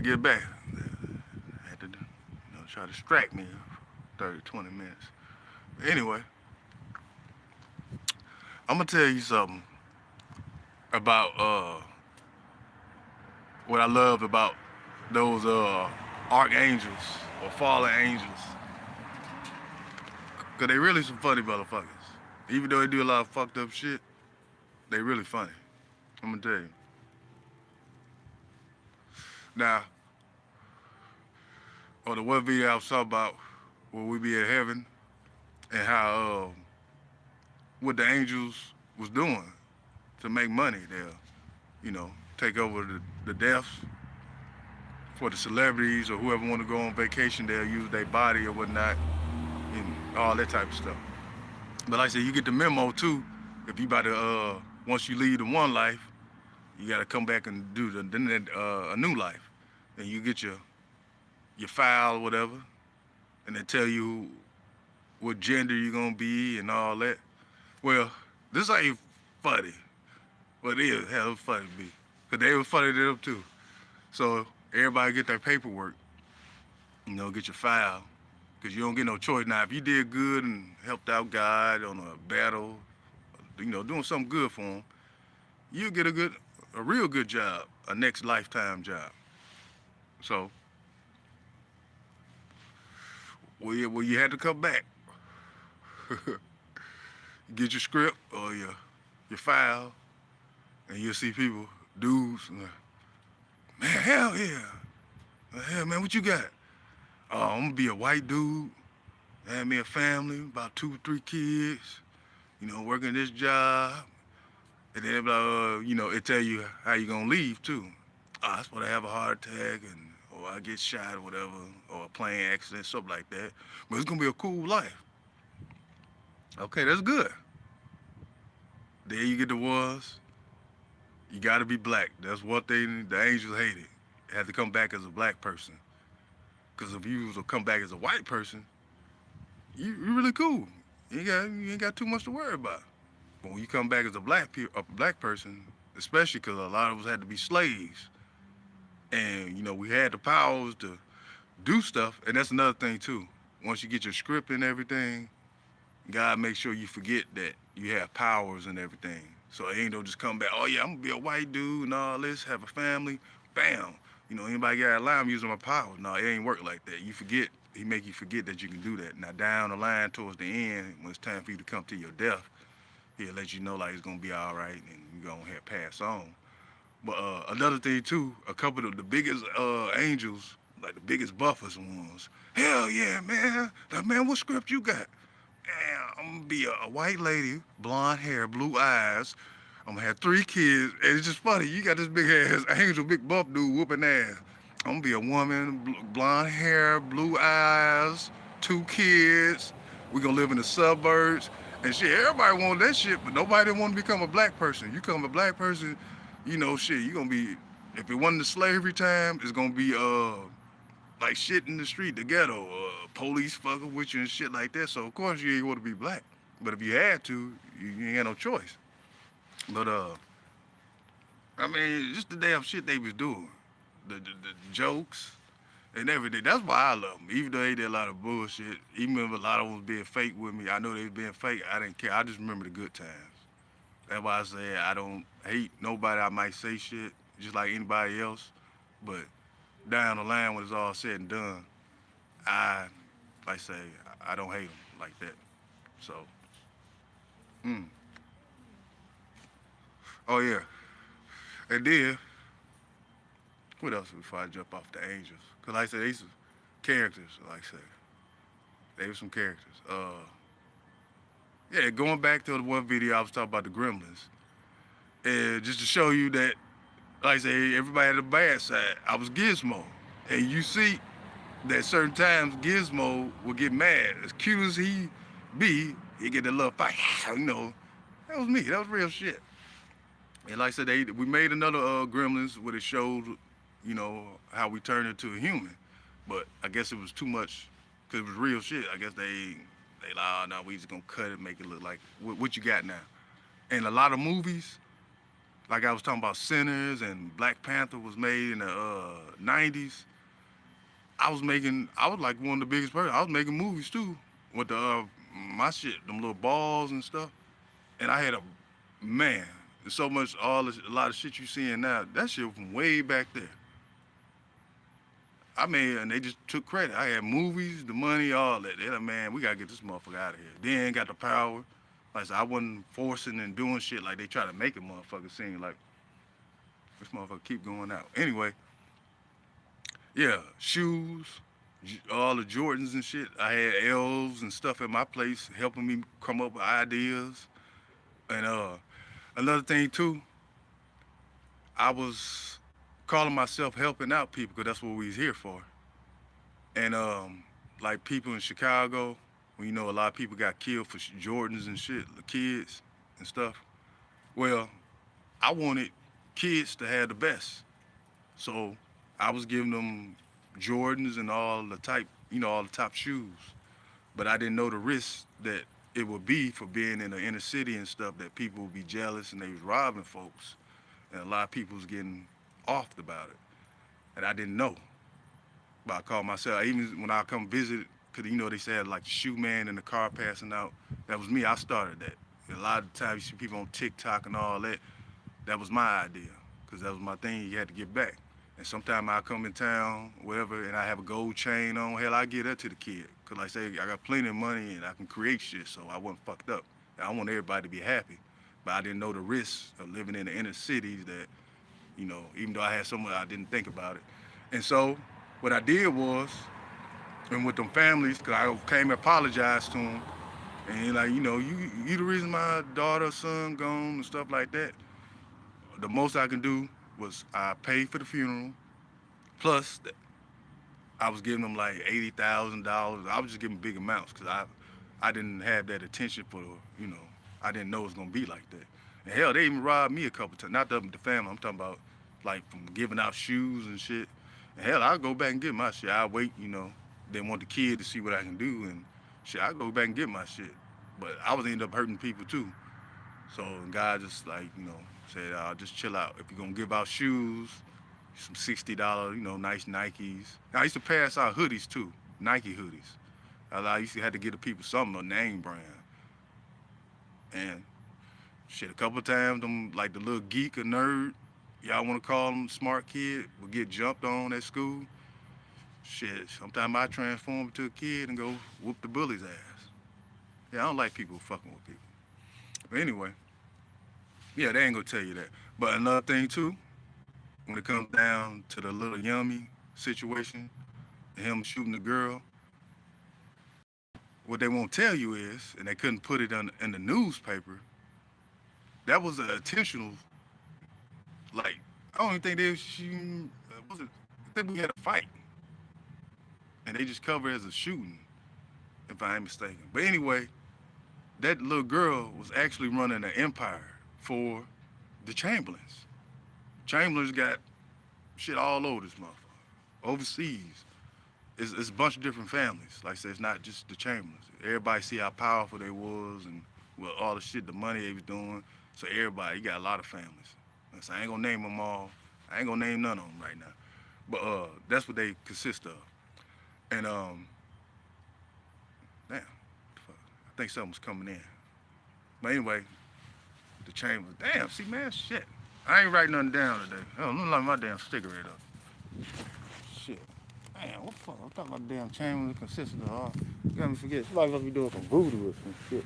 to get back. I had to try to distract me 30, 20 minutes. Anyway, I'm gonna tell you something about what I love about those archangels or fallen angels. Cause they really some funny motherfuckers. Even though they do a lot of fucked up shit, they really funny. I'm gonna tell you. Now, on the one video I was talking about where we be in heaven and how what the angels was doing to make money. They'll, take over the deaths for the celebrities or whoever want to go on vacation. They'll use their body or whatnot and all that type of stuff. But like I said, you get the memo too. If you about to once you leave the one life, you got to come back and do a new life, and you get your file or whatever, and they tell you what gender you're gonna be and all that. Well, this ain't funny, but it is hell funny to me, cause they was funny to them too. So everybody get their paperwork, get your file, cause you don't get no choice. Now, if you did good and helped out God on a battle, doing something good for him, you get a real good job, a next lifetime job. So, well, you had to come back, get your script or your file, and you'll see people, dudes, man, hell yeah. Hell, man, what you got? Oh, I'm gonna be a white dude, have me a family, about 2, 3 kids, working this job. And then, it tell you how you gonna leave too. Oh, that's when I have a heart attack or I get shot or whatever, or a plane accident, something like that. But it's gonna be a cool life. Okay, that's good. Then you get the ones, you gotta be black. That's one thing the angels hated. You had to come back as a black person. Because if you was to come back as a white person, you really cool. You ain't got too much to worry about. But when you come back as a black person, especially because a lot of us had to be slaves, and we had the powers to do stuff, and that's another thing too. Once you get your script and everything, God makes sure you forget that you have powers and everything. So it ain't no just come back. Oh yeah, I'm gonna be a white dude and all this, have a family, bam. Anybody got a lie, I'm using my powers. No, it ain't work like that. You forget. He make you forget that you can do that. Now down the line, towards the end, when it's time for you to come to your death, he'll let you know like it's gonna be all right and you're gonna have pass on. But another thing too, a couple of the biggest angels, like the biggest buffest ones. Hell yeah, man! Like, man, what script you got? Man, I'm gonna be a white lady, blonde hair, blue eyes. I'm gonna have 3 kids. And it's just funny. You got this big ass angel, big buff dude whooping ass. I'm gonna be a woman, blonde hair, blue eyes, 2 kids. We gonna live in the suburbs and shit. Everybody want that shit, but nobody want to become a black person. You become a black person, shit. You gonna be. If it wasn't the slavery time, it's gonna be like shit in the street, the ghetto, police fucking with you and shit like that. So of course you ain't want to be black. But if you had to, you ain't got no choice. But I mean, just the damn shit they was doing, the jokes and everything. That's why I love them. Even though they did a lot of bullshit, even if a lot of them was being fake with me, I know they was being fake. I didn't care. I just remember the good times. That's why I say I don't hate nobody. I might say shit just like anybody else, but down the line when it's all said and done, I, like I say, I don't hate them like that. So, mm. Oh yeah. And then, what else before I jump off the Angels? Cause like I said, they some characters. Like I said, they were some characters. Yeah, going back to the one video I was talking about the Gremlins, and just to show you that, like I say, everybody had a bad side. I was Gizmo, and you see that certain times Gizmo will get mad. As cute as he get that little fight. That was me. That was real shit. And like I said, we made another Gremlins where it showed, how we turned into a human. But I guess it was too much because it was real shit. I guess they like, oh no, we just gonna cut it, make it look like what you got now. And a lot of movies, like I was talking about Sinners and Black Panther was made in the 90s. I was like one of the biggest person. I was making movies too with the my shit, them little balls and stuff. And I had a man, there's so much a lot of shit you seeing now. That shit from way back there. I mean, and they just took credit. I had movies, the money, all that. They like, man, we gotta get this motherfucker out of here. Then got the power. Like I said, I wasn't forcing and doing shit like they try to make a motherfucker seem like this motherfucker keep going out. Anyway, yeah, shoes, all the Jordans and shit. I had elves and stuff at my place helping me come up with ideas. And another thing too, I was calling myself helping out people because that's what we was here for. And like people in Chicago, when you know a lot of people got killed for Jordans and shit, the kids and stuff. Well, I wanted kids to have the best. So I was giving them Jordans and all the type, all the top shoes. But I didn't know the risk that it would be for being in the inner city and stuff that people would be jealous and they was robbing folks. And a lot of people was getting offed about it. And I didn't know. But I called myself, even when I come visit, because they said like the shoe man in the car passing out. That was me. I started that. And a lot of times you see people on TikTok and all that. That was my idea, because that was my thing. You had to get back. And sometimes I come in town, whatever, and I have a gold chain on. Hell, I get that to the kid. Because like I say, I got plenty of money and I can create shit, so I wasn't fucked up. And I want everybody to be happy. But I didn't know the risks of living in the inner cities that, even though I had someone, I didn't think about it. And so what I did was, and with them families, because I came and apologized to them, and like, you the reason my daughter, son gone and stuff like that. The most I can do was I paid for the funeral, plus I was giving them like $80,000. I was just giving big amounts because I didn't have that attention for, I didn't know it was gonna be like that. And hell, they even robbed me a couple times. Not the family. I'm talking about like from giving out shoes and shit. And hell, I'll go back and get my shit. I wait, They want the kid to see what I can do and shit. I go back and get my shit. But I was ended up hurting people too. So God just like, said, just chill out. If you're gonna give out shoes, some $60, nice Nikes. Now, I used to pass out hoodies too, Nike hoodies. I used to have to give the people something, a name brand. And shit, a couple of times, them like the little geek or nerd, y'all wanna call them smart kid, would get jumped on at school. Shit, sometimes I transform into a kid and go whoop the bully's ass. Yeah, I don't like people fucking with people. But anyway, yeah, they ain't gonna tell you that. But another thing too, when it comes down to the little yummy situation, him shooting the girl, what they won't tell you is, and they couldn't put it in the newspaper, that was an intentional, like, I don't even think was it, I think we had a fight, and they just covered it as a shooting, if I ain't mistaken. But anyway, that little girl was actually running an empire for the Chamberlains. Chamberlains got shit all over this motherfucker, overseas. It's a bunch of different families. Like I said, it's not just the Chamberlains. Everybody see how powerful they was and well, all the shit, the money they was doing. So everybody, you got a lot of families. So I ain't gonna name them all. I ain't gonna name none of them right now. But that's what they consist of. And damn, fuck, I think something was coming in. But anyway, the Chamberlains. Damn, see man, shit. I ain't writing nothing down today. Oh, let me light my damn cigarette up. Shit. Man, what the fuck? I'm talking about the damn Chamberlain consistent of all. You got me forget. Somebody must be doing some voodoo or some shit.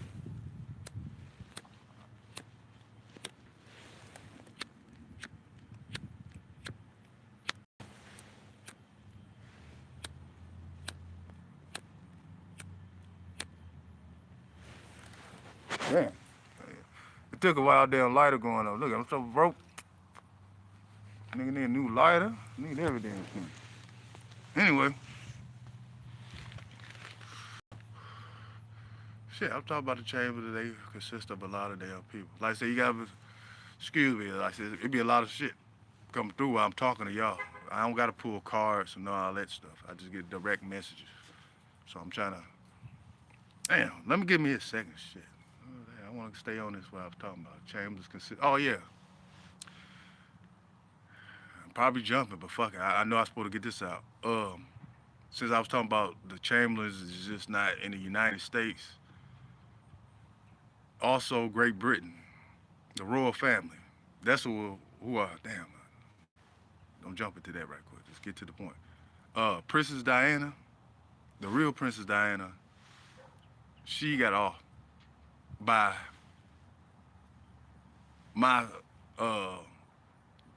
Damn. It took a while damn lighter going up. Look, I'm so broke. Nigga need a new lighter. Need every damn thing. Anyway. Shit, I'm talking about the chamber that they consist of a lot of damn people. Like I said, you gotta, excuse me, like I said, it be a lot of shit coming through while I'm talking to y'all. I don't gotta pull cards and all that stuff. I just get direct messages. So I'm trying to, damn, let me give me a second, shit. Oh, damn, I wanna stay on this while I'm talking about chambers consist, oh yeah. Probably jumping, but fuck it. I know I'm supposed to get this out. Since I was talking about the Chamberlains is just not in the United States, also Great Britain, the royal family. That's who are damn. Don't jump into that right quick. Let's get to the point. Princess Diana, the real Princess Diana, she got off by my uh,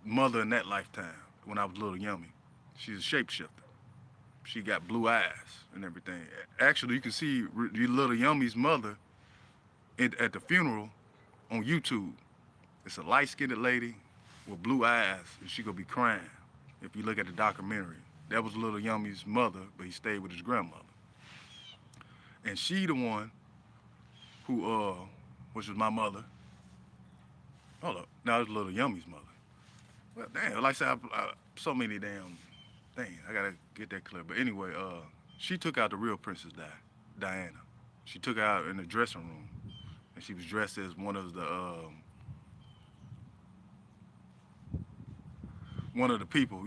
mother in that lifetime when I was little yummy. She's a shapeshifter. She got blue eyes and everything. Actually, you can see your little yummy's mother at the funeral on YouTube. It's a light-skinned lady with blue eyes, and she gonna be crying. If you look at the documentary, that was little yummy's mother, but he stayed with his grandmother. And she the one who, which was my mother. Hold up, now it's little yummy's mother. Well, damn, like I said, so many damn things. I gotta get that clear. But anyway, she took out the real Princess Diana. She took her out in the dressing room, and she was dressed as one of the people,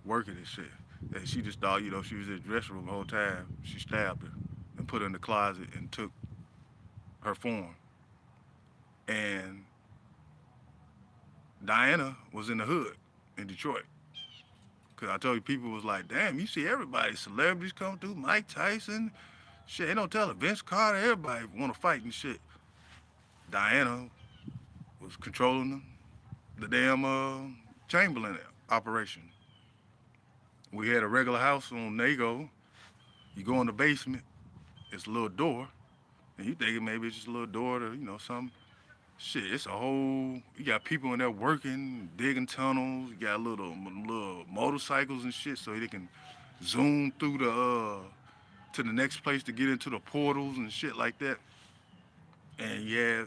working and shit. And she just thought, she was in the dressing room the whole time. She stabbed her and put her in the closet and took her form. And Diana was in the hood in Detroit. Cause I told you people was like, damn, you see everybody, celebrities come through, Mike Tyson, shit, they don't tell her, Vince Carter, everybody wanna fight and shit. Diana was controlling the damn Chamberlain operation. We had a regular house on Nago. You go in the basement, it's a little door, and you thinking maybe it's just a little door to, something. Shit, it's a whole. You got people in there working, digging tunnels. You got little motorcycles and shit, so they can zoom through to the next place to get into the portals and shit like that. And yeah,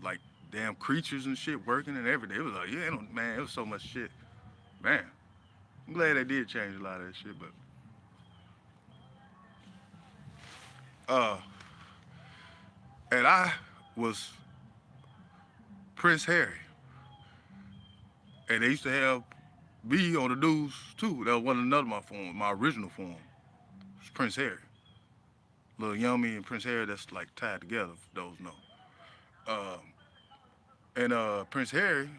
like damn creatures and shit working and everything. It was like, yeah, man, it was so much shit. Man, I'm glad they did change a lot of that shit, but uh, and I was Prince Harry, and they used to have me on the news too. That was one another my form, my original form. It was Prince Harry, Lil Yummy and Prince Harry. That's like tied together. For those know. Um, and Prince Harry,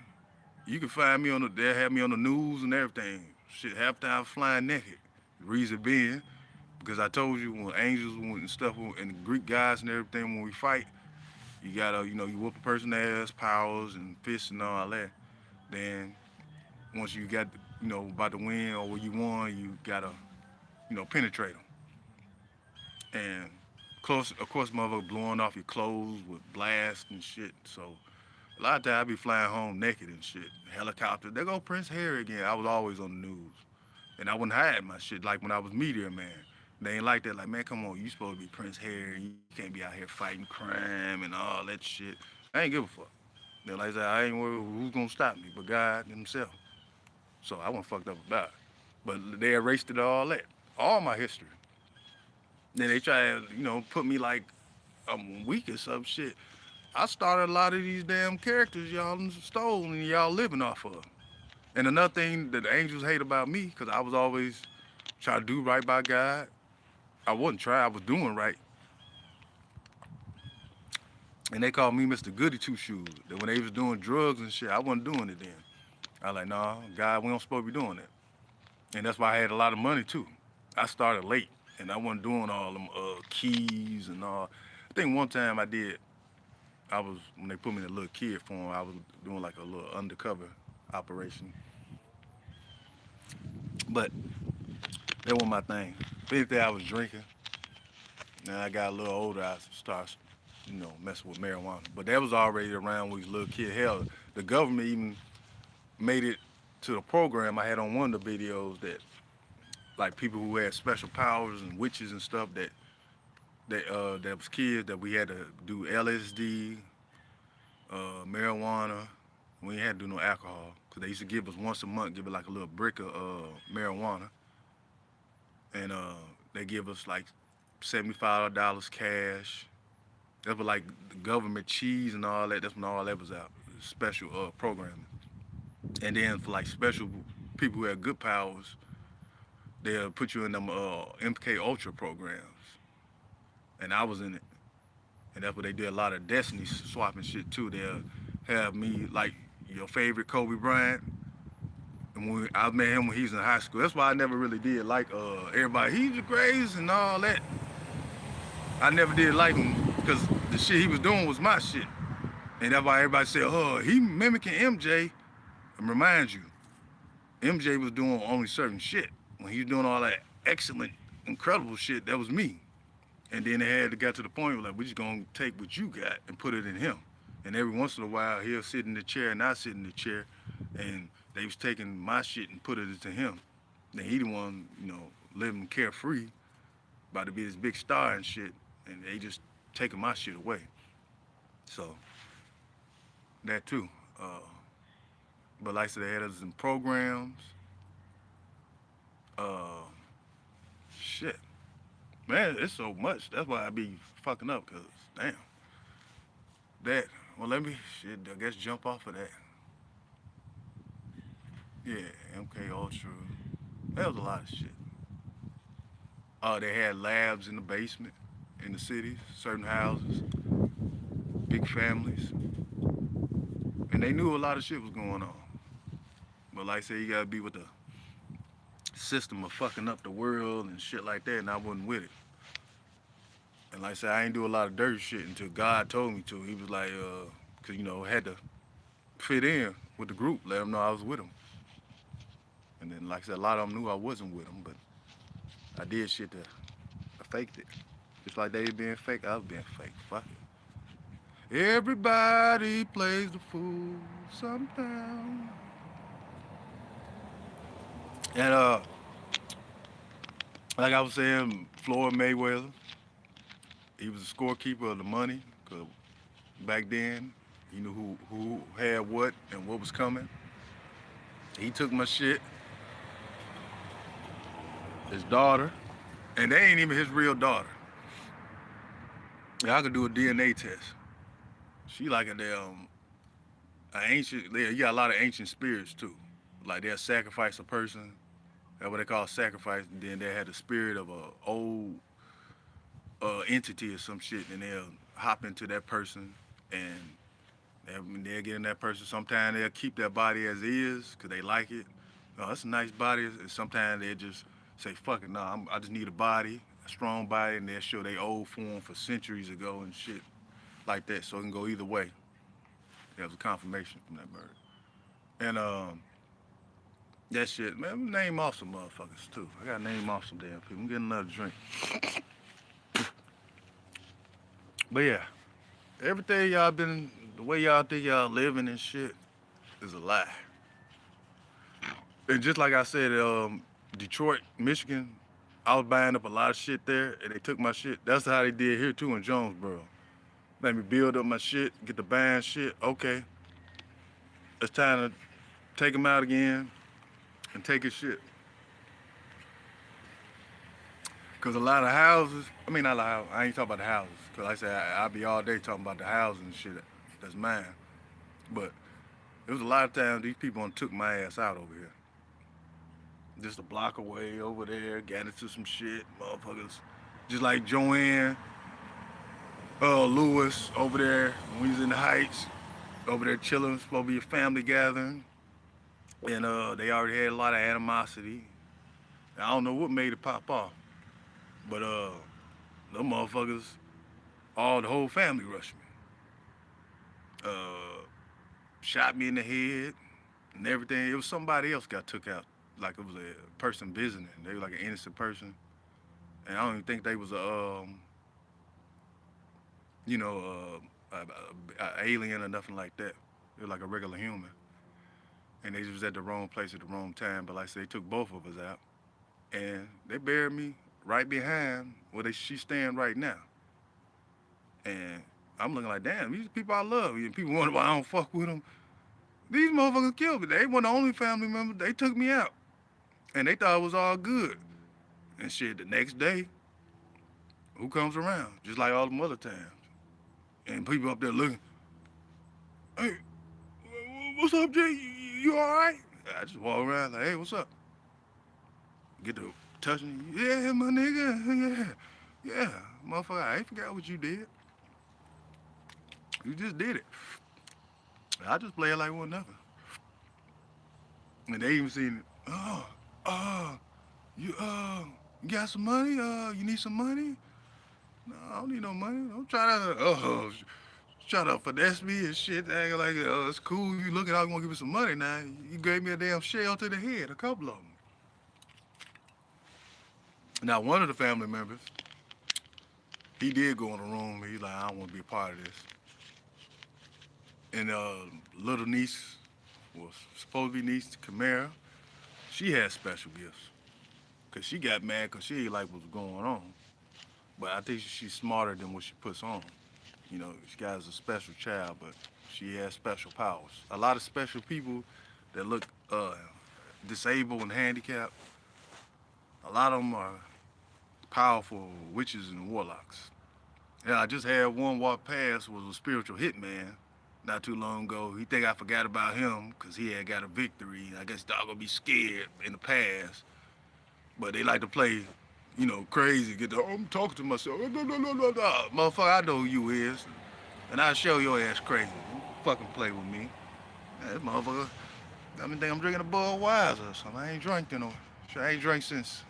you can find me they'll have me on the news and everything. Shit, half the time flying naked. The reason being, because I told you when angels and stuff and the Greek gods and everything, when we fight, you gotta, you whoop a person's ass, powers and fists and all that. Then once you got, about to win or where you won, you gotta, penetrate them. And of course, motherfucker blowing off your clothes with blast and shit. So a lot of times I be flying home naked and shit. Helicopter. There go Prince Harry again. I was always on the news. And I wouldn't hide my shit like when I was Meteor Man. They ain't like that. Like, man, come on, you supposed to be Prince Harry. You can't be out here fighting crime and all that shit. I ain't give a fuck. They're like, I ain't worried who's gonna stop me but God himself. So I wasn't fucked up about it. But they erased it all my history. Then they try to, put me like I'm weak or some shit. I started a lot of these damn characters y'all stole and y'all living off of. And another thing that the angels hate about me, because I was always trying to do right by God. I wasn't trying, I was doing right. And they called me Mr. Goody Two Shoes. That when they was doing drugs and shit, I wasn't doing it then. I was like, nah, God, we don't supposed to be doing that. And that's why I had a lot of money too. I started late and I wasn't doing all them keys and all. I think one time when they put me in a little kid form, I was doing like a little undercover operation. But that wasn't my thing. If anything, I was drinking. Then I got a little older, I started, messing with marijuana. But that was already around when we was a little kid. Hell, the government even made it to the program I had on one of the videos that, like people who had special powers and witches and stuff that was kids that we had to do LSD, marijuana. We ain't had to do no alcohol because they used to give us once a month, give it like a little brick of marijuana, and they give us like $75 cash. That was like the government cheese and all that. That's when all that was out. Special programming, and then for like special people who had good powers, they'll put you in them MK Ultra programs, and I was in it, and that's what they did a lot of destiny swapping shit too. They'll have me like your favorite Kobe Bryant, and when I met him when he was in high school. That's why I never really did like everybody. He's the greatest and all that. I never did like him because the shit he was doing was my shit, and that's why everybody said, "Oh, he mimicking MJ." And remind you, MJ was doing only certain shit. When he was doing all that excellent, incredible shit, that was me. And then they had to get to the point where like, we're just gonna take what you got and put it in him. And every once in a while, he'll sit in the chair and I sit in the chair, and they was taking my shit and put it into him. Then he the one, living carefree, about to be this big star and shit, and they just taking my shit away. So that too. But like I said, they had us in programs. Uh, Shit. Man, it's so much. That's why I be fucking up, cause damn. That. Well, let me I guess jump off of that. Yeah, MK Ultra. That was a lot of shit. They had labs in the basement, in the cities, certain houses, big families, and they knew a lot of shit was going on. But like I said, you gotta be with the system of fucking up the world and shit like that, and I wasn't with it. And like I said, I ain't do a lot of dirty shit until God told me to. He was like, cause had to fit in with the group, let them know I was with them. And then like I said, a lot of them knew I wasn't with them, but I did shit that I faked it. Just like they being fake, I was being fake. Fuck it. Everybody plays the fool sometimes. And like I was saying, Floyd Mayweather, he was the scorekeeper of the money, cause back then, he knew who had what and what was coming. He took my shit, his daughter, and they ain't even his real daughter. Yeah, I could do a DNA test. She like a damn ancient. You got a lot of ancient spirits too. Like they'll sacrifice a person. That's what they call sacrifice. And then they had the spirit of a old entity or some shit, and they'll hop into that person, and they'll get in that person. Sometimes they'll keep their body as is because they like it. Oh, that's a nice body. And sometimes they just say, fuck it, nah, I just need a body, a strong body, and they'll show their old form for centuries ago and shit like that. So it can go either way. There was a confirmation from that murder. And that shit, man, name off some motherfuckers too. I gotta name off some damn people. I'm getting another drink. But yeah, everything y'all been, the way y'all think y'all living and shit is a lie. And just like I said, Detroit, Michigan, I was buying up a lot of shit there, and they took my shit. That's how they did here too in Jonesboro. Let me build up my shit, get the buying shit. Okay, it's time to take them out again and take his shit. Cause a lot of houses, I mean not a lot of houses, I ain't talking about the houses. Cause like I said, I'll be all day talking about the houses and shit that's mine. But it was a lot of times these people done took my ass out over here. Just a block away over there, got into some shit, motherfuckers. Just like Joanne, Lewis over there, when we was in the Heights, over there chilling, supposed to be a family gathering. And they already had a lot of animosity. I don't know what made it pop off. But them motherfuckers, the whole family rushed me. Shot me in the head and everything. It was somebody else got took out. Like it was a person visiting. They were like an innocent person. And I don't even think they was a alien or nothing like that. They were like a regular human. And they just was at the wrong place at the wrong time. But like I said, they took both of us out. And they buried me right behind where she's staying right now. And I'm looking like, damn, these people I love. And people wonder why I don't fuck with them. These motherfuckers killed me. They weren't the only family member. They took me out. And they thought it was all good. And shit, the next day, who comes around? Just like all them other times. And people up there looking, hey, what's up, Jay? You all right? I just walk around like, hey, what's up? Get to touching you. Yeah, my nigga. Yeah. Yeah. Motherfucker, I ain't forgot what you did. You just did it. I just play it like one nothing. And they even seen it. Oh, you you got some money? You need some money? No, I don't need no money. Don't try to try to finesse me and shit. Acting like it's cool. You looking out, you want to give me some money now. You gave me a damn shell to the head, a couple of them. Now one of the family members, he did go in the room. He's like, I don't want to be a part of this. And little niece was supposed to be niece Camara. She had special gifts. Cause she got mad cause she ain't like what's going on. But I think she's smarter than what she puts on. You know, she got a special child, but she has special powers. A lot of special people that look disabled and handicapped, a lot of them are powerful witches and warlocks. Yeah, I just had one walk past was a spiritual hitman not too long ago. He think I forgot about him because he had got a victory. I guess dog gonna be scared in the past, but they like to play, you know, crazy. Get the I'm talking to myself. No, no, no, no, no, motherfucker. I know who you is, and I'll show your ass crazy. Don't fucking play with me. That motherfucker. I mean, think I'm drinking a Budweiser or something. I ain't drank in I ain't drank since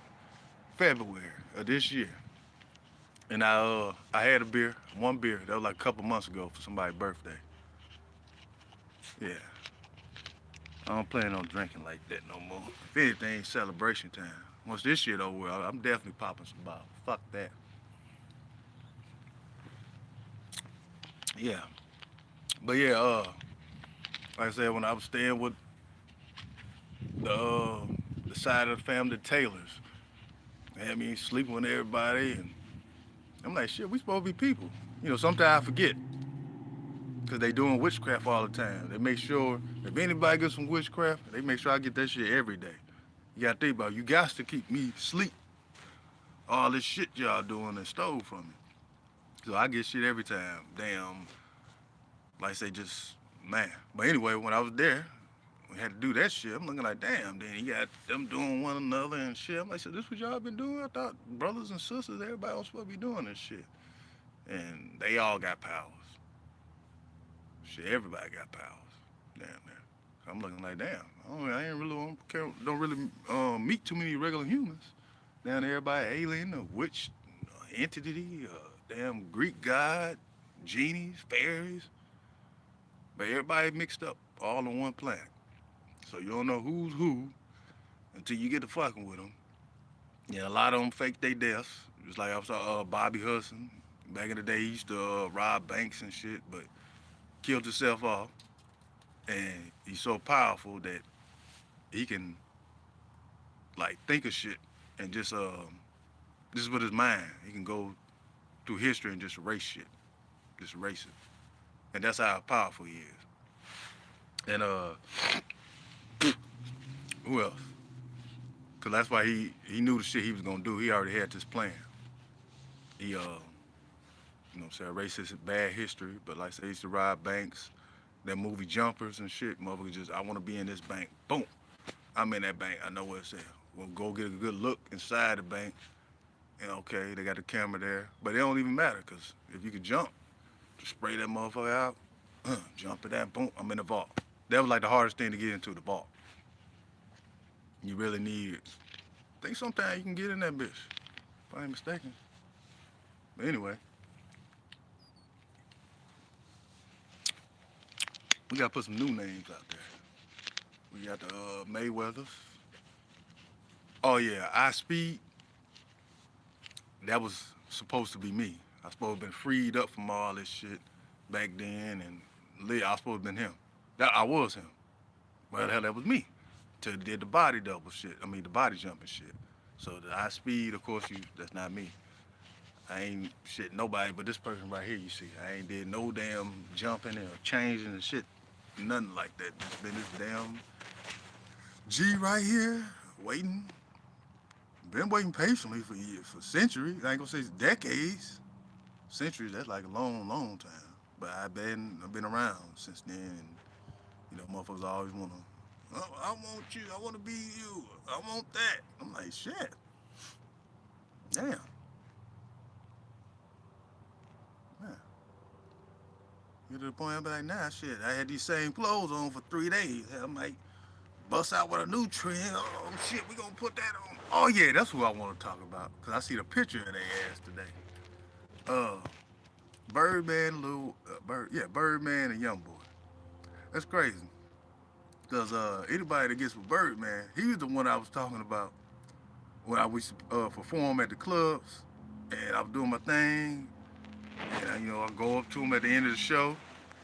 February of this year. And I had a beer, one beer. That was like a couple months ago for somebody's birthday. Yeah. I don't plan on drinking like that no more. If anything, celebration time. Once this shit over, I'm definitely popping some bottles. Fuck that. Yeah. But yeah, like I said, when I was staying with the uh, the side of the family, the Taylors, they had me sleeping with everybody, and I'm like, shit, we supposed to be people. You know, sometimes I forget because they doing witchcraft all the time. They make sure if anybody gets some witchcraft, they make sure I get that shit every day. You gotta think about it. You got to keep me sleep. All this shit y'all doing and stole from me. So I get shit every time. Damn, like I say, just man. But anyway, when I was there, we had to do that shit. I'm looking like, damn. Then you got them doing one another and shit. I'm like, so this what y'all been doing? I thought brothers and sisters, everybody was supposed to be doing this shit. And they all got powers. Shit, everybody got powers. Damn, man. I'm looking like, damn. I ain't really don't really meet too many regular humans. Down there, everybody alien, a witch, entity, damn Greek god, genies, fairies. But everybody mixed up, all on one planet. So you don't know who's who until you get to fucking with them. Yeah, a lot of them fake their deaths. Just like I saw Bobby Hudson. Back in the day, he used to rob banks and shit, but killed himself off. And he's so powerful that he can like think of shit and just with his mind, he can go through history and just erase shit, just erase it. And that's how powerful he is. And who else? Cause that's why he knew the shit he was gonna do. He already had this plan. He you know what I'm saying, erase his bad history. But like I said, he used to rob banks. That movie Jumpers and shit. Motherfucker just I want to be in this bank. Boom. I'm in that bank. I know what it's at. We'll go get a good look inside the bank. And okay, they got the camera there, but it don't even matter because if you could jump, just spray that motherfucker out, jump at that, boom, I'm in the vault. That was like the hardest thing to get into the vault. You really need it. I think sometimes you can get in that bitch, if I ain't mistaken. But anyway, we gotta put some new names out there. We got the Mayweathers. Oh yeah, I Speed. That was supposed to be me. I supposed to have been freed up from all this shit back then, and I was supposed to have been him. That I was him. Well, the hell, that was me. Till did the body double shit. I mean, the body jumping shit. So the I Speed, of course, that's not me. I ain't shit nobody but this person right here. You see, I ain't did no damn jumping or changing and shit, nothing like that. Just been this damn G right here, waiting. Been waiting patiently for years, for centuries. I ain't gonna say decades. Centuries, that's like a long, long time. But I've been around since then, and you know, motherfuckers always wanna I want you. I want to be you. I want that. I'm like, shit. Damn. Man. Get to the point, I'm like, nah, shit. I had these same clothes on for 3 days. I'm like, bust out with a new trend. Oh, shit, we gonna put that on. Oh, yeah, that's who I want to talk about. Because I see the picture of their ass today. Uh, Birdman and Young Boy. That's crazy. Because anybody that gets with Birdman, he was the one I was talking about when I was perform at the clubs. And I was doing my thing. And, I go up to him at the end of the show.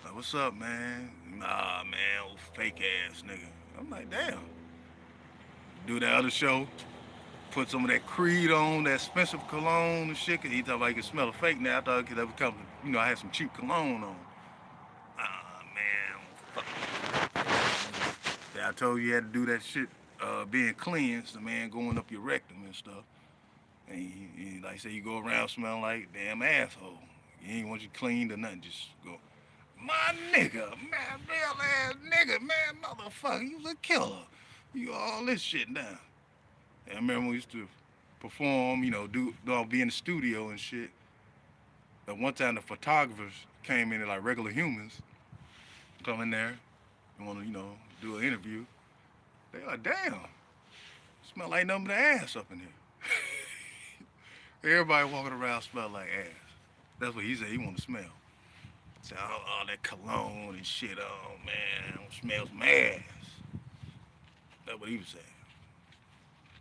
Like, what's up, man? Nah, man, old fake ass nigga. I'm like, damn. Do the other show, put some of that Creed on, that expensive cologne and shit, cause he thought I could smell a fake now. I thought that would come, I had some cheap cologne on. Ah, man, fuck. Yeah, I told you had to do that shit, being cleansed, the man going up your rectum and stuff. And like I say, you go around smelling like a damn asshole. You ain't want you cleaned or nothing, just go. My nigga, man, real ass nigga, man, motherfucker, you was a killer. You all this shit now. And I remember we used to perform, be in the studio and shit. But one time the photographers came in like regular humans, come in there and want to, do an interview. They like, damn, smell like nothing but ass up in here. Everybody walking around smell like ass. That's what he said he want to smell. Say all that cologne and shit, oh man, smells some ass. That's what he was saying.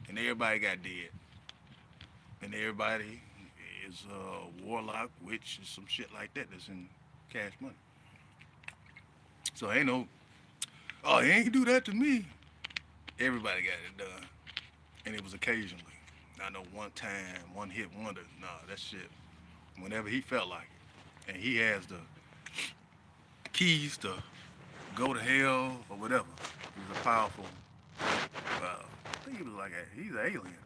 And everybody got dead. And everybody is a warlock, witch, and some shit like that that's in Cash Money. So ain't no, oh, he ain't do that to me. Everybody got it done. And it was occasionally. Not no one time, one hit wonder. Nah, that shit. Whenever he felt like it. And he has the keys to go to hell or whatever. He was a powerful, I think he was he's an alien.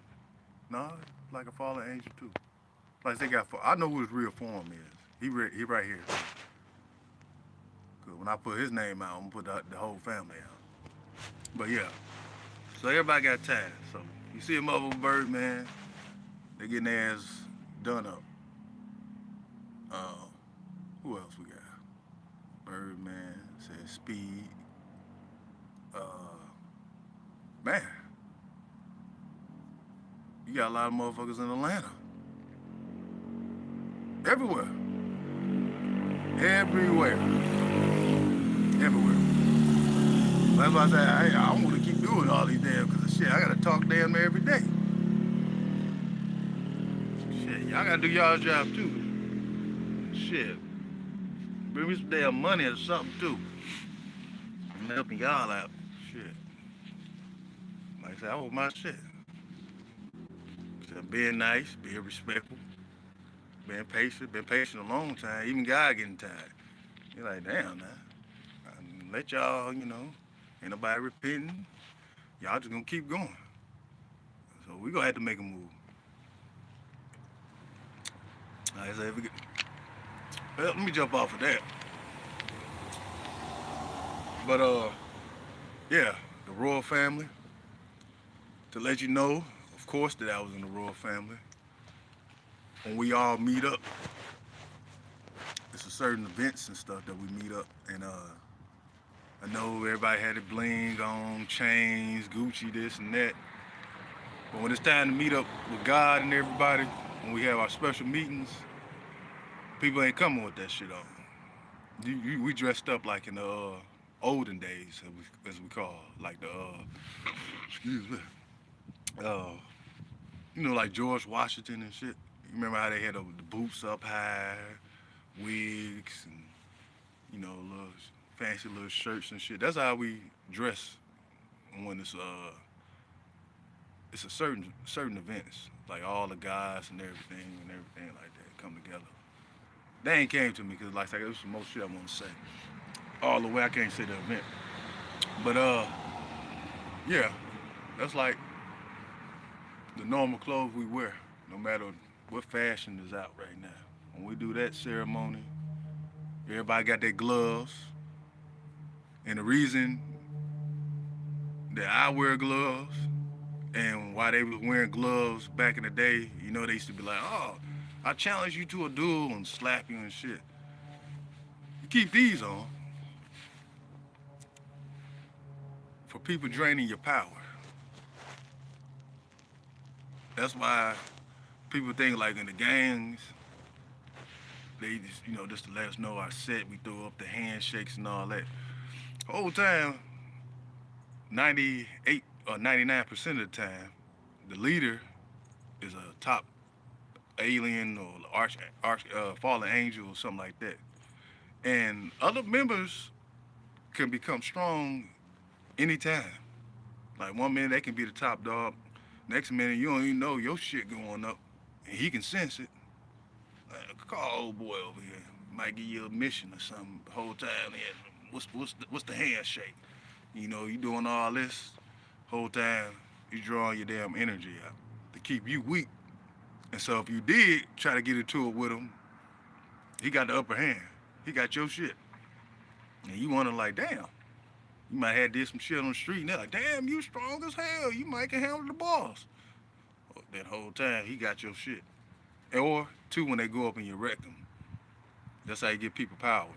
No, like a fallen angel too. Like they got, I know who his real form is. He right here. Cause when I put his name out, I'm gonna put the whole family out. But yeah, so everybody got time. So you see a mother with Birdman, they getting their ass done up. Who else we got? Birdman, said Speed. Uh, man, you got a lot of motherfuckers in Atlanta. Everywhere. Everywhere. Everywhere. That's why I say I want to keep doing all these damn, because shit, I got to talk damn near every day. Shit, y'all got to do y'all's job too. Shit. Bring me some damn money or something too. I'm helping y'all out. Shit. Like I said, I want my shit. So being nice, being respectful, being patient, been patient a long time. Even God getting tired. You're like, damn, now. Let y'all, ain't nobody repenting. Y'all just gonna keep going. So we gonna have to make a move. Like I said, well, let me jump off of that. But yeah, the royal family. To let you know, of course, that I was in the royal family. When we all meet up, it's a certain events and stuff that we meet up, and I know everybody had it bling on, chains, Gucci, this and that. But when it's time to meet up with God and everybody, when we have our special meetings, people ain't coming with that shit on. We dressed up like in the olden days, as we call it, like the excuse me, uh, like George Washington and shit. You remember how they had the boots up high, wigs, and little fancy little shirts and shit. That's how we dress when it's a certain events, like all the guys and everything like that come together. They ain't came to me because like I said, there's some more shit I want to say. All the way I can't say the event, but yeah, that's like the normal clothes we wear, no matter what fashion is out right now. When we do that ceremony, everybody got their gloves, and the reason that I wear gloves, and while they was wearing gloves back in the day, you know, they used to be like, oh, I challenge you to a duel and slap you and shit. You keep these on for people draining your power. That's why people think like in the gangs, they just, you know, just to let us know our set, we throw up the handshakes and all that. Whole time, 98 or 99% of the time, the leader is a top alien or fallen angel or something like that. And other members can become strong anytime. Like one minute they can be the top dog, next minute you don't even know your shit going up, and he can sense it. Like, call old boy over here. Might give you a mission or something. The whole time, yeah, what's the handshake? You know, you doing all this whole time. You drawing your damn energy out to keep you weak. And so if you did try to get into it with him, he got the upper hand. He got your shit. And you wonder like, damn, you might have did some shit on the street and they're like, damn, you strong as hell. You might can handle the boss. Well, that whole time, he got your shit. Or two, when they go up and you wreck them. That's how you get people powers.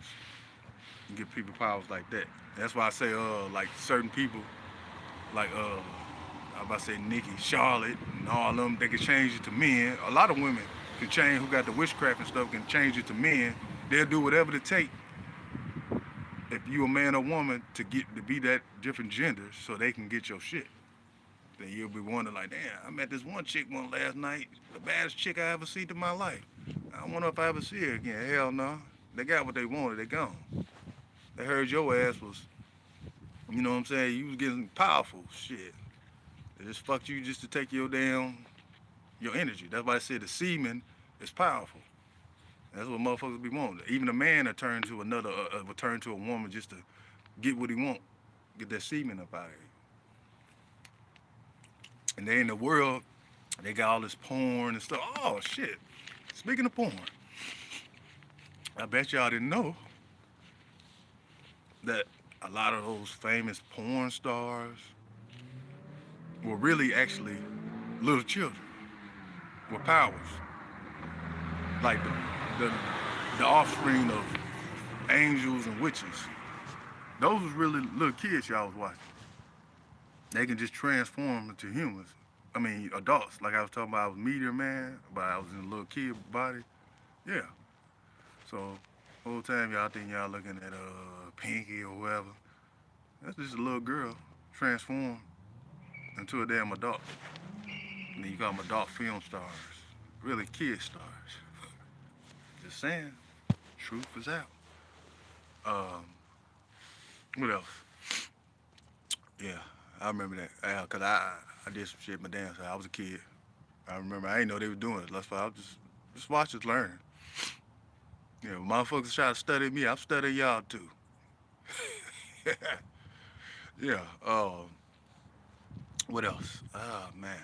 You get people powers like that. That's why I say, like certain people, like, I about to say Nikki, Charlotte, and all of them, they can change it to men. A lot of women can change, who got the witchcraft and stuff, can change it to men. They'll do whatever it take, if you a man or woman, to be that different gender so they can get your shit. Then you'll be wondering like, damn, I met this one chick last night, the baddest chick I ever seen in my life. I wonder if I ever see her again. Hell no. They got what they wanted, they gone. They heard your ass was, you know what I'm saying, you was getting powerful shit. They just fucked you just to take your energy. That's why I said the semen is powerful. That's what motherfuckers be wanting. Even a man will turn to will turn to a woman just to get what he want, get that semen up out of here. And they in the world, they got all this porn and stuff. Oh shit! Speaking of porn, I bet y'all didn't know that a lot of those famous porn stars were really actually little children with powers, like the offspring of angels and witches. Those was really little kids y'all was watching. They can just transform into humans. I mean, adults. Like I was talking about, I was Meteor Man, but I was in a little kid body. Yeah. So, whole time y'all think y'all looking at Pinky or whoever. That's just a little girl transformed into a damn adult. And then you got them adult film stars. Really kid stars. Just saying. Truth is out. What else? Yeah, I remember that. Cause I did some shit my damn self. I was a kid. I remember I didn't know they were doing it. That's why I was just watch us learn. You know, motherfuckers try to study me, I'm studying y'all too. Yeah. What else? Oh man.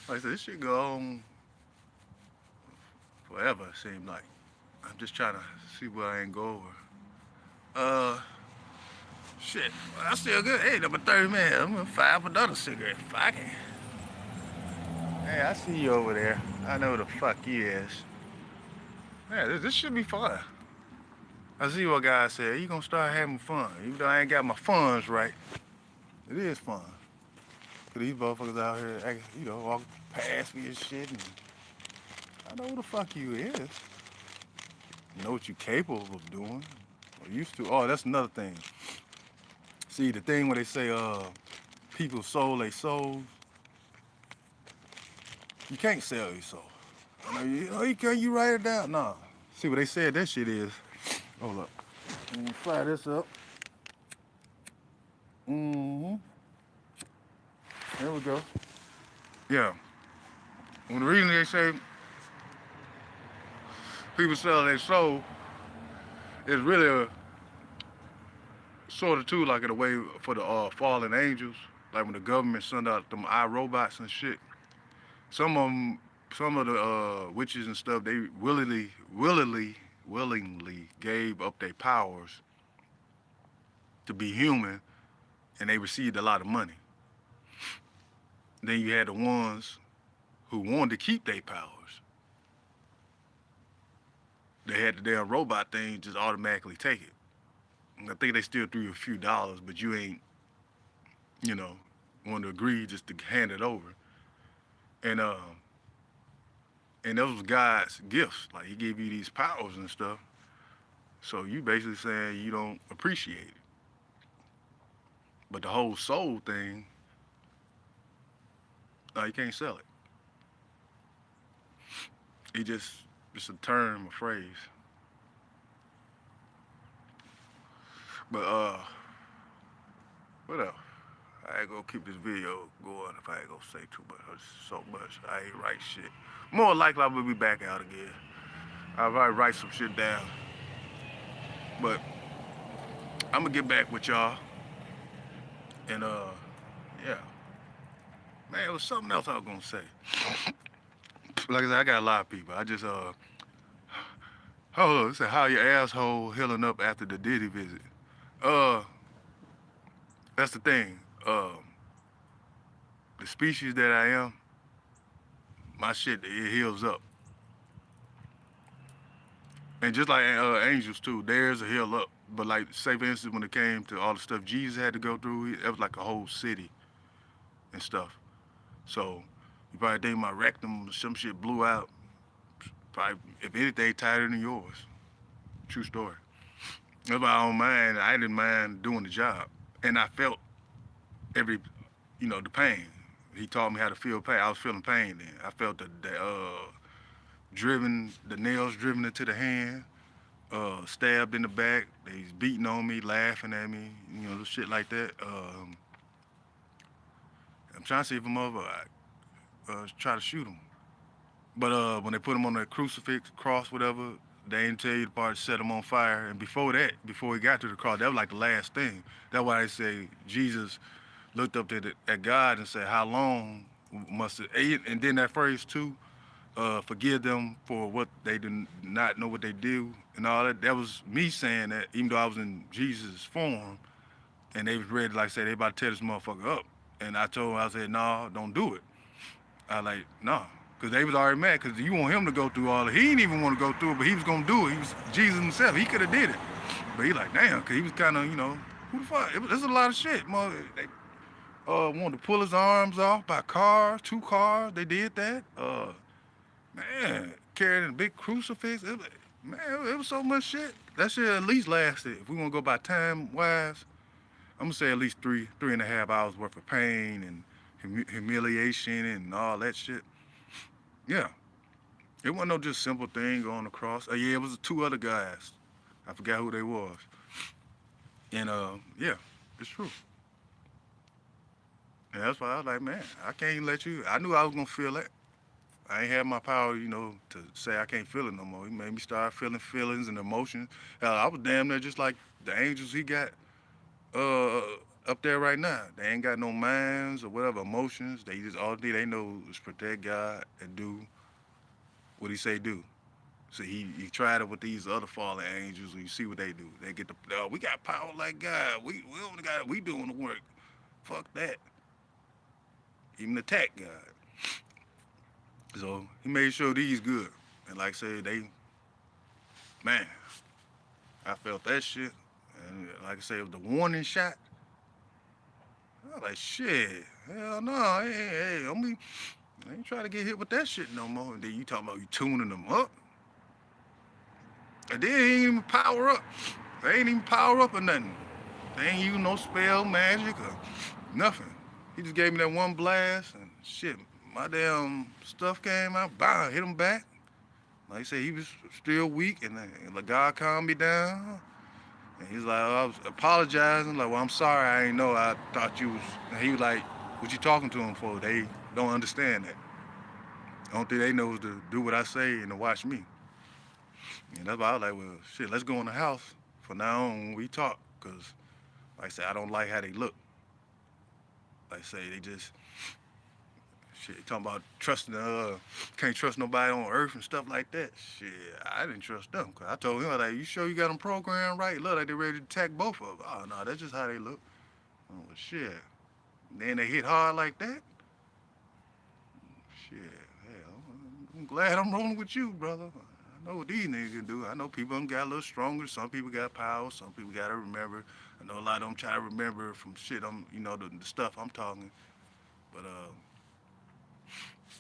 Like I said, this shit go on forever, it seems like. I'm just trying to see what I ain't go over. Shit. Well, that's still good. Hey, number 30 man. I'm gonna fire up another cigarette. Fuck it. Hey, I see you over there. I know who the fuck you is. Yeah, this should be fun. I see what guys said. You gonna start having fun. Even though I ain't got my funds right, it is fun. Cause these motherfuckers out here, you know, walk past me and shit. And I know who the fuck you is. You know what you capable of doing. Or used to. Oh, that's another thing. See, the thing where they say, people sold their souls, you can't sell your soul. You write it down? Nah. See, what they said that shit is, hold up. Let me fire this up. Mm-hmm. There we go. Yeah. Well, the reason they say people sell their soul is really a sort of too like in a way for the fallen angels, like when the government sent out them iRobots and shit. Some of the witches and stuff, they willingly gave up their powers to be human, and they received a lot of money. Then you had the ones who wanted to keep their powers. They had the damn robot thing just automatically take it. And I think they still threw you a few dollars, but you ain't, you know, want to agree just to hand it over. And and those was God's gifts. Like he gave you these powers and stuff. So you basically saying you don't appreciate it. But the whole soul thing, no, you can't sell it. It just it's a term, a phrase. But what else? I ain't gonna keep this video going if I ain't gonna say too much or so much. I ain't write shit. More likely I will be back out again. I'll probably write some shit down. But I'm gonna get back with y'all. And yeah. Man, it was something else I was gonna say. Like I said, I got a lot of people. I just oh, it said how your asshole healing up after the Diddy visit. Uh, that's the thing. The species that I am, my shit it heals up. And just like angels too, theirs a heal up. But like, say for instance, when it came to all the stuff Jesus had to go through, it was like a whole city and stuff. So you probably think my rectum, some shit blew out. Probably, if anything, tighter than yours. True story. That's why I don't mind. I didn't mind doing the job, and I felt every, the pain. He taught me how to feel pain. I was feeling pain then. I felt the nails driven into the hand, stabbed in the back. They's beating on me, laughing at me, shit like that. I'm trying to see if I'm over. Try to shoot him. But when they put him on the crucifix, cross, whatever, they didn't tell you the part set him on fire. And before that, before he got to the cross, that was like the last thing. That's why they say Jesus looked up at God and said, "How long must it?" And then that phrase too, forgive them for what they did not know what they do and all that. That was me saying that, even though I was in Jesus' form, and they was ready, like I said, they about to tear this motherfucker up. And I told him, I said, "No, don't do it." I like, no. Because they was already mad because you want him to go through all of it. He didn't even want to go through it, but he was going to do it. He was Jesus himself. He could have did it. But he like, damn, because he was kind of, who the fuck? There's a lot of shit. They wanted to pull his arms off by cars, 2 cars. They did that. Man, carrying a big crucifix. It was so much shit. That shit at least lasted, if we want to go by time-wise, I'm going to say at least 3.5 hours worth of pain and humiliation and all that shit. Yeah. It wasn't no just simple thing going across. Yeah, it was 2 other guys. I forgot who they was. And yeah, it's true. And that's why I was like, man, I can't let you. I knew I was gonna feel that. I ain't had my power, to say I can't feel it no more. He made me start feeling feelings and emotions. Hell, I was damn near just like the angels he got uh up there right now. They ain't got no minds or whatever emotions. They just all they know is protect God and do what he say do. So he tried it with these other fallen angels, and you see what they do. They get we got power like God. We only got we doing the work. Fuck that. Even attack God. So he made sure these good. And like I said, man, I felt that shit. And like I said, it was the warning shot. I was like, shit, hell no, hey, I ain't trying to get hit with that shit no more. And then you talking about you tuning them up. And then he ain't even power up. They ain't even power up or nothing. They ain't use no spell magic or nothing. He just gave me that one blast and shit, my damn stuff came out, hit him back. Like I said, he was still weak and the God calmed me down. And he's like, I was apologizing, like, well, I'm sorry, I ain't know, I thought you was, and he was like, what you talking to him for? They don't understand that. The only thing they know is to do what I say and to watch me. And that's why I was like, well, shit, let's go in the house from now on when we talk, because, like I said, I don't like how they look. Like I say, they just, shit, talking about trusting, can't trust nobody on earth and stuff like that. Shit, I didn't trust them, because I told him, like, you sure you got them programmed right? Look like they ready to attack both of them. Oh, no, that's just how they look. Oh, shit. Then they hit hard like that? Shit, hell, I'm glad I'm rolling with you, brother. I know what these niggas can do. I know people done got a little stronger. Some people got power. Some people got to remember. I know a lot of them try to remember from shit. The stuff I'm talking. But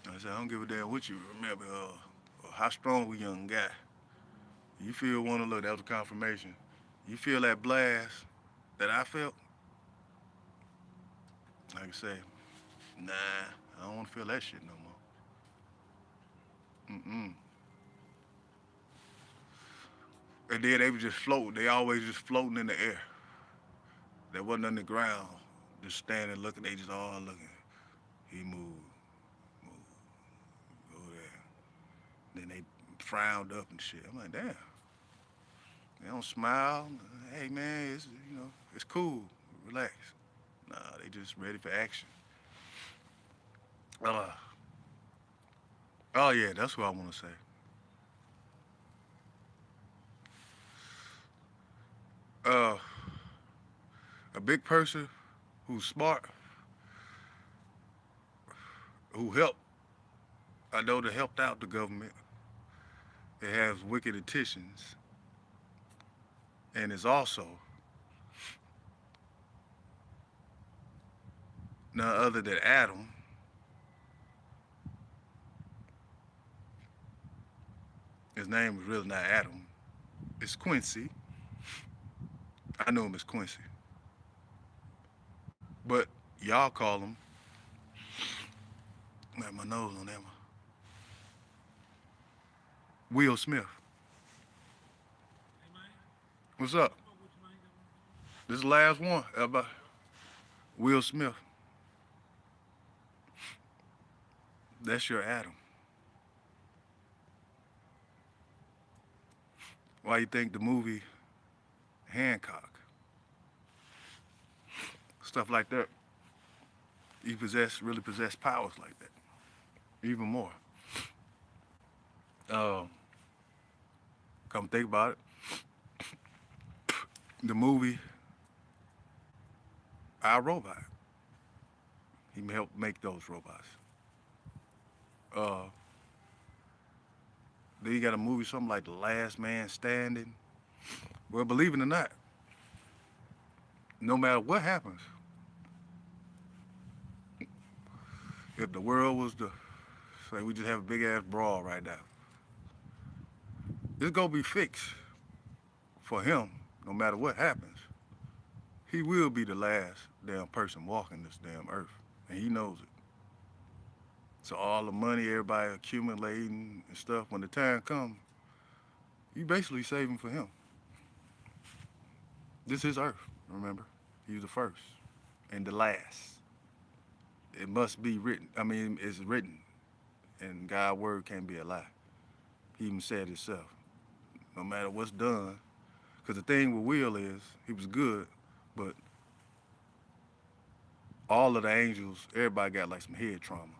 like I said, I don't give a damn what you remember or how strong we young got. You feel one to look. That was a confirmation. You feel that blast that I felt. Like I say, nah, I don't want to feel that shit no more. Mm-mm. And then they was just floating. They always just floating in the air. They wasn't on the ground, just standing looking. They just all looking. He moved, moved, go there. Then they frowned up and shit. I'm like, damn. They don't smile. Hey man, it's cool. Relax. Nah, they just ready for action. Uh, oh yeah, that's what I want to say. Uh, a big person who's smart, who helped. I know they helped out the government. It has wicked intentions, and is also none other than Adam. His name was really not Adam. It's Quincy. I know him as Quincy. But y'all call him, man, my nose on that one, Will Smith. What's up? This is the last one. About Will Smith. That's your Adam. Why you think the movie Hancock, stuff like that, he really possessed powers like that, even more. Um, Come think about it, the movie I, Robot, he helped make those robots. Uh, then you got a movie, something like The Last Man Standing. Well, believe it or not, no matter what happens, if the world was to say we just have a big ass brawl right now, it's gonna be fixed for him. No matter what happens, he will be the last damn person walking this damn earth, and he knows it. So all the money everybody accumulating and stuff, when the time comes, you basically saving for him. This is Earth, remember? He's the first and the last. It must be written. I mean, it's written, and God's word can't be a lie. He even said it himself. No matter what's done, because the thing with Will is, he was good, but all of the angels, everybody got like some head trauma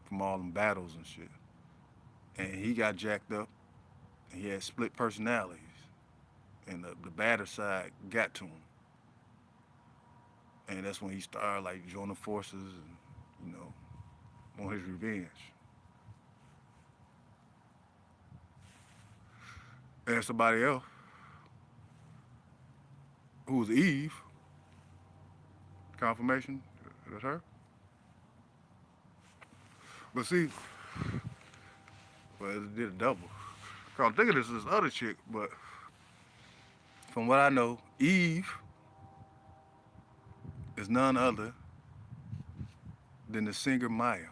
from all them battles and shit. And he got jacked up, and he had split personalities, and the bad side got to him. And that's when he started like joining forces and, on his revenge. And somebody else, who was Eve, confirmation, that's her. But see, well, it did a double. I'm thinking this is this other chick, but from what I know, Eve is none other than the singer Maya.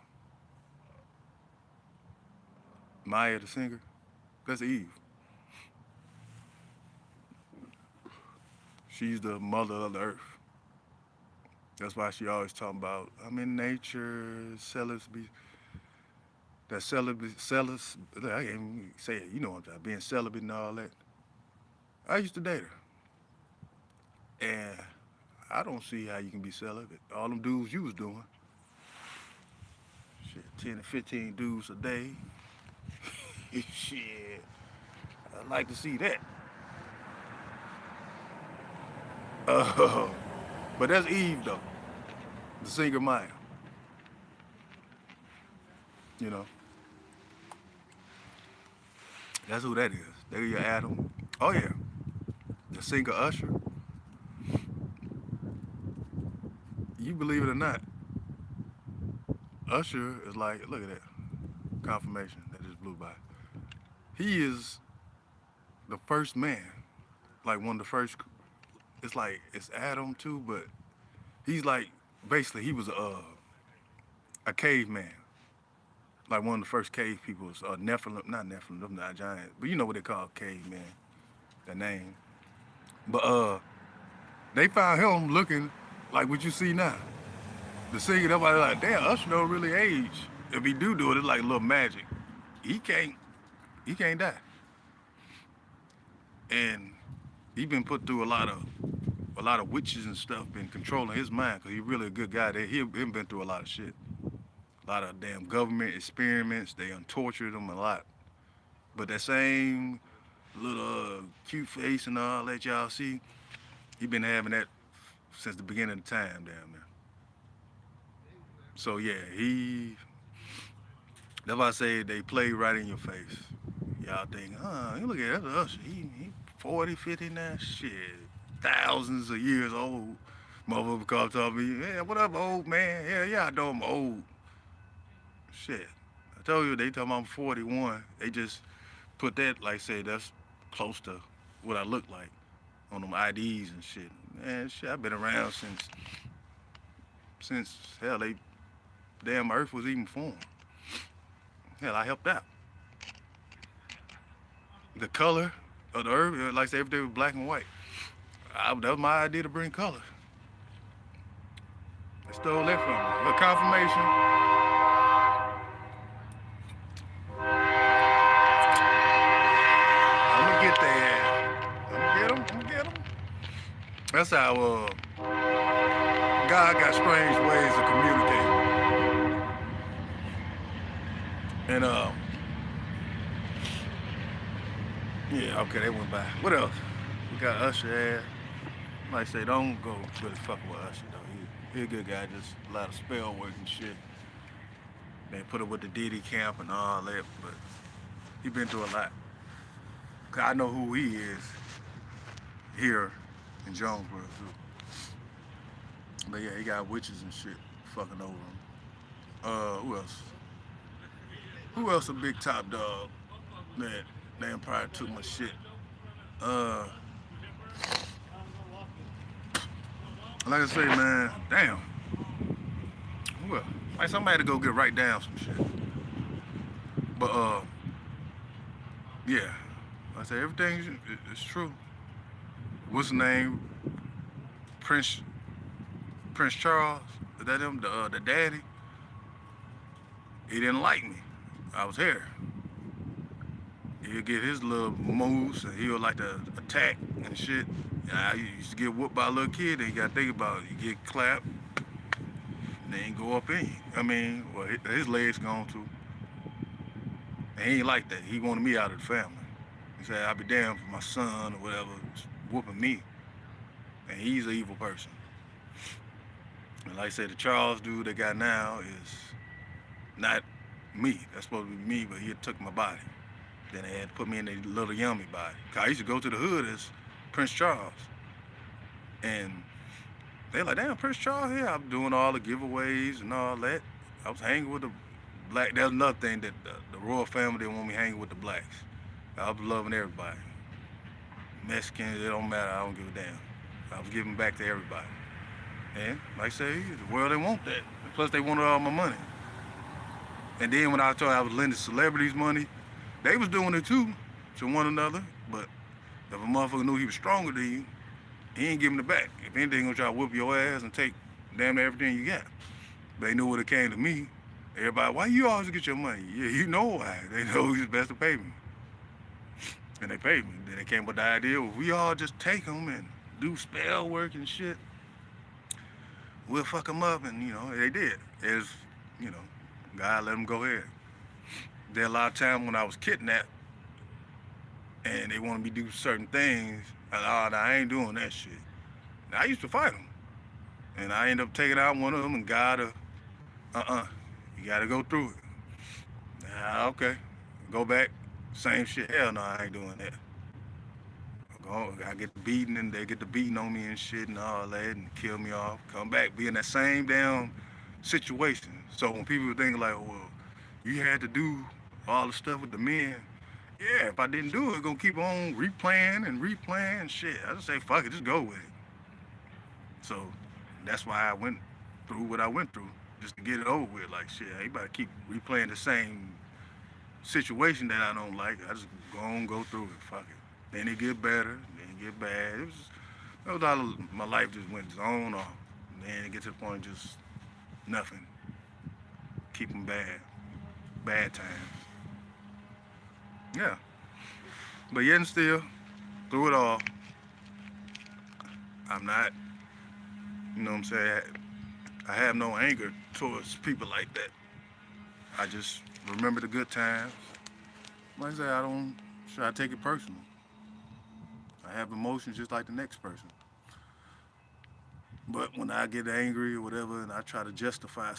Maya, the singer, that's Eve. She's the mother of the earth. That's why she always talking about, I'm in nature, celibacy, that celibacy, I can't even say it, you know what I'm talking, being celibate and all that. I used to date her. And I don't see how you can be celibate. All them dudes you was doing, shit, 10 to 15 dudes a day. Shit, I'd like to see that. Uh, but that's Eve though, the singer Maya. You know, that's who that is. There you Adam. Oh yeah, the singer Usher. You believe it or not, Usher is like, look at that confirmation that just blew by. He is the first man, like one of the first. It's like it's Adam too, but he's like basically he was a caveman, like one of the first cave peoples, Nephilim, not Nephilim, them not giants, but you know what they call caveman, the name. But they found him looking like what you see now. The singer, everybody like, damn, Usher don't really age. If he do it, it's like a little magic. He can't, he can't die. And he been put through a lot of witches and stuff, been controlling his mind, cause he really a good guy. He been through a lot of shit, a lot of damn government experiments. They done tortured him a lot. But that same little cute face and all that y'all see, he been having that since the beginning of time down there. So yeah, that's why I say they play right in your face. Y'all think, you look at that Usher, he 40, 50 now, shit, thousands of years old. Motherfucker come talk to me, yeah, what up, old man? Yeah, I know I'm old. Shit, I told you they talking about I'm 41. They just put that, like say, that's close to what I look like on them IDs and shit. Man, shit, I've been around since hell, they damn Earth was even formed. Hell, I helped out. The color of the earth, like I said, everything was black and white. That was my idea to bring color. I stole that from me. The confirmation. I'm gonna get that. I'm gonna get them. I'm gonna get them. That's how God got strange ways of communicating. And yeah, okay, they went by. What else? We got Usher. Like I say, don't go really fucking with Usher though. He a good guy, just a lot of spell work and shit. They put him with the Diddy camp and all that, but he been through a lot. 'Cause I know who he is here in Jonesboro too. But yeah, he got witches and shit fucking over him. Who else? Who else a big top dog that damn probably took my shit? Uh, like I say, man, damn. Well, like somebody to go get right down some shit. But yeah, like I say everything is true. What's the name? Prince Prince Charles. Is that him? The daddy. He didn't like me. I was here. He'll get his little moves and he'll like to attack and shit. And I used to get whooped by a little kid and you gotta think about it. You get clapped and they ain't go up in you. I mean, well, his legs gone too. And he ain't like that. He wanted me out of the family. He said, I'll be damned for my son or whatever whooping me. And he's an evil person. And like I said, the Charles dude they got now is not me. That's supposed to be me, but he took my body. Then they had to put me in a little yummy body. 'Cause I used to go to the hood as Prince Charles. And they like, damn, Prince Charles here. I'm doing all the giveaways and all that. I was hanging with the black. That's another thing that the royal family didn't want me hanging with the blacks. I was loving everybody. Mexicans, it don't matter. I don't give a damn. I was giving back to everybody. And like I say, the world didn't want that. Plus they wanted all my money. And then when I told I was lending celebrities money, they was doing it too to one another. But if a motherfucker knew he was stronger than you, he ain't giving it back. If anything, he gonna try to whoop your ass and take damn near everything you got. But they knew when it came to me, everybody, why you always get your money? Yeah, you know why. They know he's best to pay me. And they paid me. Then they came with the idea, well, we all just take them and do spell work and shit. We'll fuck them up, and you know, they did. It's, you know, God let them go ahead. There a lot of times when I was kidnapped and they wanted me to do certain things, and I ain't doing that shit. And I used to fight them. And I ended up taking out one of them and God, you gotta go through it. Okay. Go back. Same shit. Hell no, I ain't doing that. I get the beating and they get the beating on me and shit and all that and kill me off. Come back, be in that same damn situation. So when people think like, well, you had to do all the stuff with the men, yeah, if I didn't do it, gonna keep on replaying and replaying and shit. I just say fuck it, just go with it. So that's why I went through what I went through, just to get it over with. Like shit, I ain't about to keep replaying the same situation that I don't like. I just go through it. Fuck it. Then it get better, then it get bad. It was all my life just went zone off. And then it get to the point of just nothing. Keep them bad times. Yeah. But yet and still, through it all, I'm not, you know what I'm saying? I have no anger towards people like that. I just remember the good times. Like I say, I don't try to take it personal. I have emotions just like the next person. But when I get angry or whatever, and I try to justify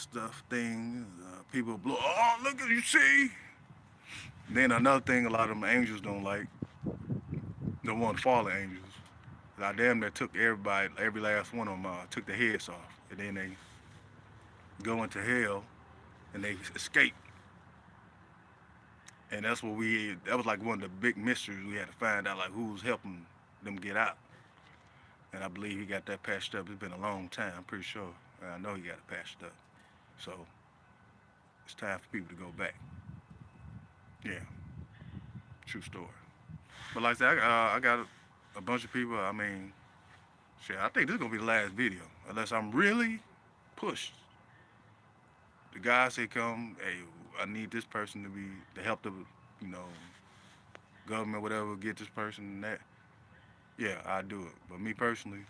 things, people blow. Oh, look at you see. Then another thing, a lot of them angels don't like, the one fallen angels. I damn near took everybody, every last one of them, took their heads off, and then they go into hell and they escape. And that's what that was like one of the big mysteries we had to find out, like who's helping them get out. And I believe he got that patched up. It's been a long time, I'm pretty sure. I know he got it patched up. So it's time for people to go back. Yeah, true story. But like I said, I got a bunch of people. I mean, shit, I think this is gonna be the last video, unless I'm really pushed. The guy say, "Come, hey, I need this person to help the, you know, government, whatever, get this person and that." Yeah, I do it. But me personally,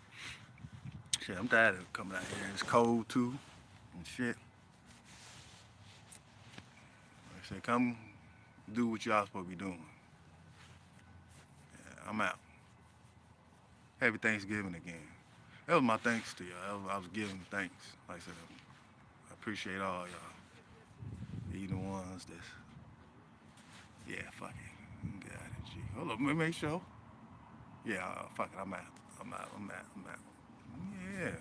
shit, I'm tired of coming out here. It's cold too, and shit. Like I said, come do what y'all supposed to be doing. Yeah, I'm out. Happy Thanksgiving again. That was my thanks to y'all. I was giving thanks. Like I said, I appreciate all y'all. Even the ones that's, yeah, fuck it. Get out of here, G. Hold up, let me make sure. Yeah, fuck it. I'm out. I'm out. I'm out. I'm out. Yeah.